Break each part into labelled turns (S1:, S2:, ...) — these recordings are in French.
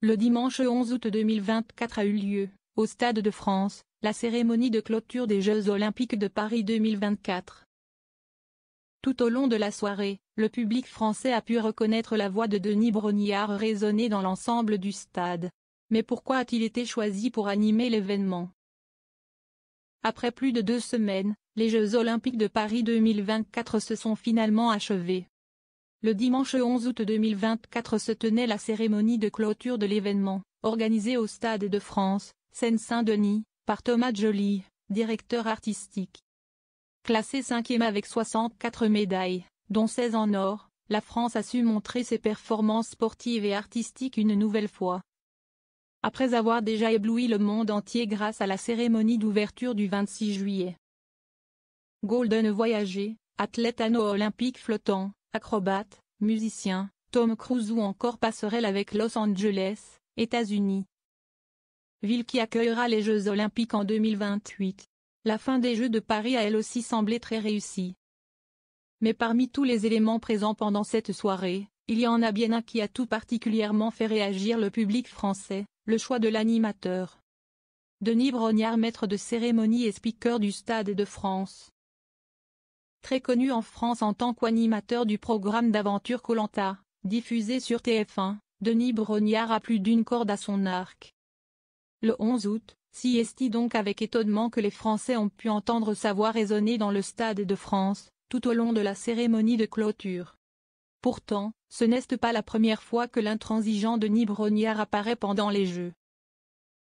S1: Le dimanche 11 août 2024 a eu lieu, au Stade de France, la cérémonie de clôture des Jeux Olympiques de Paris 2024. Tout au long de la soirée, le public français a pu reconnaître la voix de Denis Brognard résonner dans l'ensemble du stade. Mais pourquoi a-t-il été choisi pour animer l'événement? Après plus de 2 semaines, les Jeux Olympiques de Paris 2024 se sont finalement achevés. Le dimanche 11 août 2024 se tenait la cérémonie de clôture de l'événement, organisée au Stade de France, Seine-Saint-Denis, par Thomas Joly, directeur artistique. Classée 5e avec 64 médailles, dont 16 en or, la France a su montrer ses performances sportives et artistiques une nouvelle fois. Après avoir déjà ébloui le monde entier grâce à la cérémonie d'ouverture du 26 juillet. Golden Voyager, athlète anneau olympique flottant, acrobate, musicien, Tom Cruise ou encore passerelle avec Los Angeles, États-Unis. Ville qui accueillera les Jeux Olympiques en 2028. La fin des Jeux de Paris a elle aussi semblé très réussie. Mais parmi tous les éléments présents pendant cette soirée, il y en a bien un qui a tout particulièrement fait réagir le public français, le choix de l'animateur. Denis Brognard, maître de cérémonie et speaker du Stade de France. Très connu en France en tant qu'animateur du programme d'aventure Koh-Lanta, diffusé sur TF1, Denis Brognard a plus d'une corde à son arc. Le 11 août, si est donc avec étonnement que les Français ont pu entendre sa voix résonner dans le Stade de France, tout au long de la cérémonie de clôture. Pourtant, ce n'est pas la première fois que l'intransigeant Denis Brognard apparaît pendant les Jeux.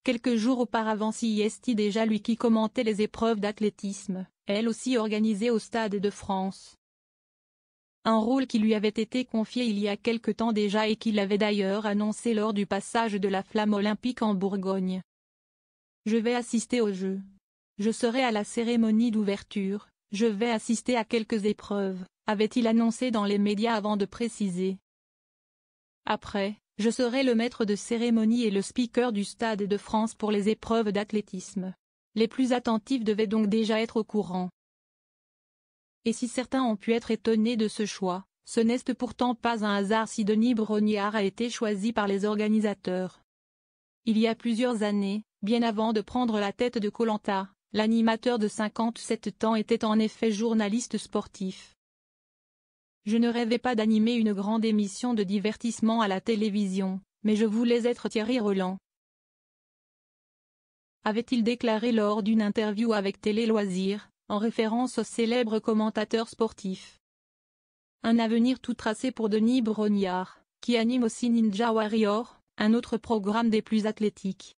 S1: Quelques jours auparavant, si est déjà lui qui commentait les épreuves d'athlétisme, elle aussi organisée au Stade de France. Un rôle qui lui avait été confié il y a quelque temps déjà et qu'il avait d'ailleurs annoncé lors du passage de la flamme olympique en Bourgogne. Je vais assister aux Jeux. Je serai à la cérémonie d'ouverture, je vais assister à quelques épreuves, avait-il annoncé dans les médias avant de préciser. Après, je serai le maître de cérémonie et le speaker du Stade de France pour les épreuves d'athlétisme. Les plus attentifs devaient donc déjà être au courant. Et si certains ont pu être étonnés de ce choix, ce n'est pourtant pas un hasard si Denis Brognard a été choisi par les organisateurs. Il y a plusieurs années, bien avant de prendre la tête de Koh-Lanta, l'animateur de 57 ans était en effet journaliste sportif. Je ne rêvais pas d'animer une grande émission de divertissement à la télévision, mais je voulais être Thierry Roland. Avait-il déclaré lors d'une interview avec Télé Loisirs, en référence au célèbre commentateur sportif. Un avenir tout tracé pour Denis Brognard, qui anime aussi Ninja Warrior, un autre programme des plus athlétiques.